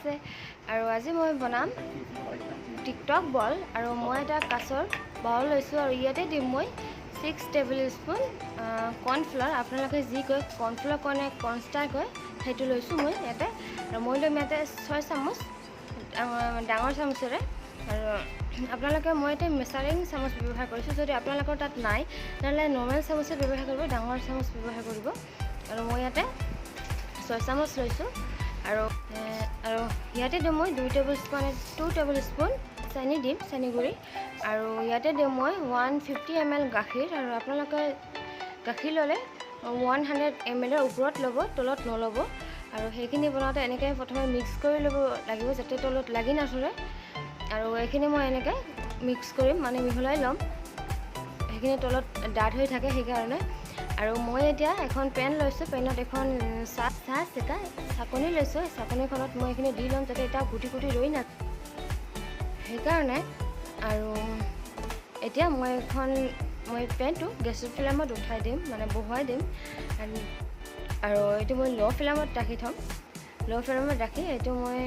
আছে আৰু আজি মই বনাম টিকটক বল আৰু মই এটা কাঁচৰ বাউল লৈছোঁ আৰু ইয়াতে দিম মই 6 টেবল স্পুন কৰ্ণফ্লাৱাৰ আপোনালোকে যি কয় কৰ্ণফ্লাৱাৰ কয় নে কৰ্ণষ্টাৰ কয় সেইটো লৈছোঁ মই ইয়াতে আৰু মই ল'ম ইয়াতে 6 চামুচ ডাঙৰ চামুচেৰে আৰু আপোনালোকে মই ইয়াতে মেচাৰিং চামুচ ব্যৱহাৰ কৰিছোঁ যদি আপোনালোকৰ তাত নাই তেনেহ'লে নৰ্মেল চামুচে ব্যৱহাৰ কৰিব ডাঙৰ চামুচ ব্যৱহাৰ কৰিব আৰু মই ইয়াতে 6 চামুচ লৈছোঁ আৰু ইয়াতে দিম মই 2 টেবল স্পুন চেনি দিম চেনি গুড়ি আৰু ইয়াতে দিম মই 150 ml গাখীৰ আৰু আপোনালোকে গাখীৰ ল'লে 100 ml ওপৰত ল'ব তলত নল'ব আৰু সেইখিনি বনাওঁতে এনেকৈ প্ৰথমে মিক্স কৰি ল'ব লাগিব যাতে তলত লাগি নধৰে আৰু এইখিনি মই এনেকৈ মিক্স কৰিম মানে মিহলাই ল'ম সেইখিনি তলত ডাঠ হৈ থাকে সেইকাৰণে আৰু মই এতিয়া এখন পেন লৈছোঁ পেনত এখন চাহ চেকা চাকনি লৈছোঁ চাকনিখনত মই এইখিনি দি ল'ম যাতে এটা গুটি গুটি ৰৈ নাযায় সেইকাৰণে আৰু এতিয়া মই পেনটো গেছৰ ফ্লেমত উঠাই দিম মানে বহুৱাই দিম আৰু এইটো মই ল' ফ্লেমত ৰাখি থ'ম ল' ফ্লেমত ৰাখি এইটো মই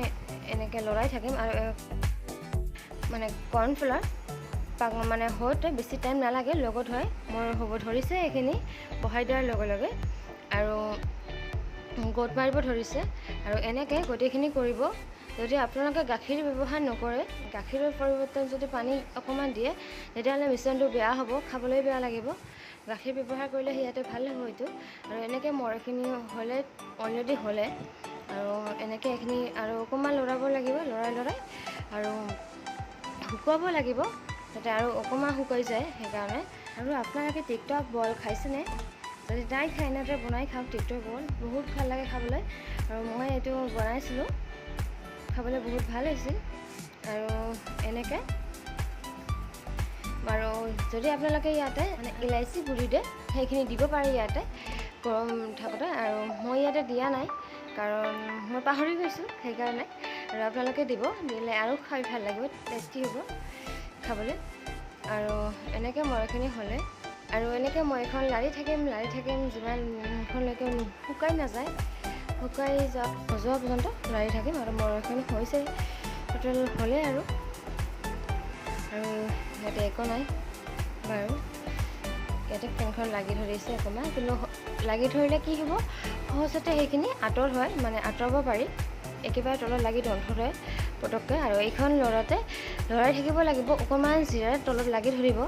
এনেকৈ লৰাই থাকিম আৰু মানে কৰ্ণফ্লাৱাৰ মানে হওঁতে বেছি টাইম নালাগে লগত হয় মোৰ হ'ব ধৰিছে এইখিনি বহাই দিয়াৰ লগে লগে আৰু গোট মাৰিব ধৰিছে আৰু এনেকৈ গোটেইখিনি কৰিব যদি আপোনালোকে গাখীৰ ব্যৱহাৰ নকৰে গাখীৰৰ পৰিৱৰ্তে যদি পানী অকণমান দিয়ে তেতিয়াহ'লে মিশ্ৰণটো বেয়া হ'ব খাবলৈ বেয়া লাগিব গাখীৰ ব্যৱহাৰ কৰিলে সিয়াতে ভাল হ'ব এইটো আৰু এনেকৈ মৰখিনি হ'লে অলৰেডি হ'লে আৰু এনেকৈ এইখিনি আৰু অকণমান লৰাব লাগিব লৰাই আৰু শুকুৱাব লাগিব যাতে আৰু অকণমান শুকাই যায় সেইকাৰণে আৰু আপোনালোকে টিকটক বল খাইছেনে যদি নাই খাই এনেদৰে বনাই খাওক টিকটক বল বহুত ভাল লাগে খাবলৈ আৰু মই এইটো বনাইছিলোঁ খাবলৈ বহুত ভাল হৈছিল আৰু এনেকৈ আৰু যদি আপোনালোকে ইয়াতে মানে ইলাইচি গুড়ি দিয়ে সেইখিনি দিব পাৰে ইয়াতে গৰম থাকোঁতে আৰু মই ইয়াতে দিয়া নাই কাৰণ মই পাহৰি গৈছোঁ সেইকাৰণে আৰু আপোনালোকে দিব দিলে আৰু খাই ভাল লাগিব টেষ্টি হ'ব খাবলৈ আৰু এনেকৈ মৰখিনি হ'লে আৰু এনেকৈ মই এখন লাৰি থাকিম যিমানখনলৈকে শুকাই নাযায় শুকাই যোৱা পৰ্যন্ত লাৰি থাকিম আৰু মৰখিনি হৈছে টোটেল হ'লে আৰু ইয়াতে একো নাই বাৰু ইয়াতে ফেনখন লাগি ধৰিছে অকণমান কিন্তু লাগি ধৰিলে কি হ'ব সহজতে সেইখিনি হয় মানে আঁতৰাব পাৰি একেবাৰে তলত লাগি নধৰে পটককৈ আৰু এইখন লৰাই থাকিব লাগিব অকণমান জিৰাই তলত লাগি ধৰিব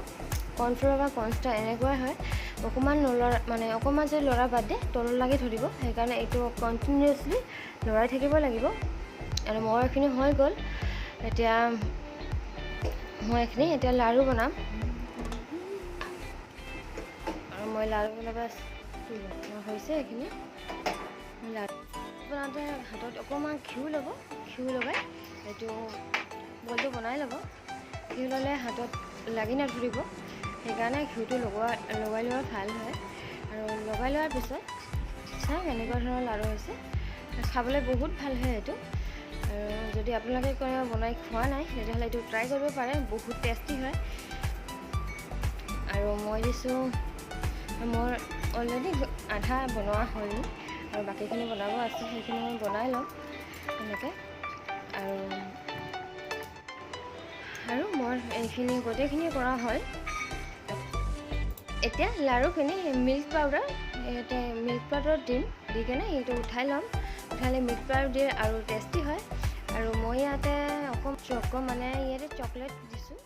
কৰ্ণফ্লাৱাৰ বা কৰ্ণষ্টাৰ এনেকুৱাই হয় অকণমান মানে অকণমান যদি লৰা বাদ দিয়ে তলত লাগি ধৰিব সেইকাৰণে এইটো কণ্টিনিউৱাছলি লৰাই থাকিব লাগিব আৰু মই এইখিনি হৈ গ'ল এতিয়া মই এতিয়া লাড়ু বনাম আৰু মই লাড়ু বনাব হৈছে এইখিনি লাড়ু বনাওঁতে হাতত অকণমান ঘিউ ল'ব ঘিউ লগাই এইটো বলটো বনাই ল'ব ঘিউ ল'লে হাতত লাগি নধৰিব সেইকাৰণে ঘিউটো লগাই লোৱা ভাল হয় আৰু লগাই লোৱাৰ পিছত চাওক এনেকুৱা ধৰণৰ লাড়ু হৈছে খাবলৈ বহুত ভাল হয় এইটো আৰু যদি আপোনালোকে বনাই খোৱা নাই তেতিয়াহ'লে এইটো ট্ৰাই কৰিব পাৰে বহুত টেষ্টি হয় আৰু মই দিছোঁ মোৰ অলৰেডি আধা বনোৱা হ'ল আৰু বাকীখিনি বনাব আছে সেইখিনি মই বনাই ল'ম এনেকৈ আৰু মই এইখিনি গোটেইখিনি কৰা হ'ল এতিয়া লাড়ুখিনি মিল্ক পাউডাৰ দিম দি কেনে এইটো উঠাই ল'ম উঠালে মিল্ক পাউডাৰ দিয়ে আৰু টেষ্টি হয় আৰু মই ইয়াতে অকণমান মানে ইয়াতে চকলেট দিছোঁ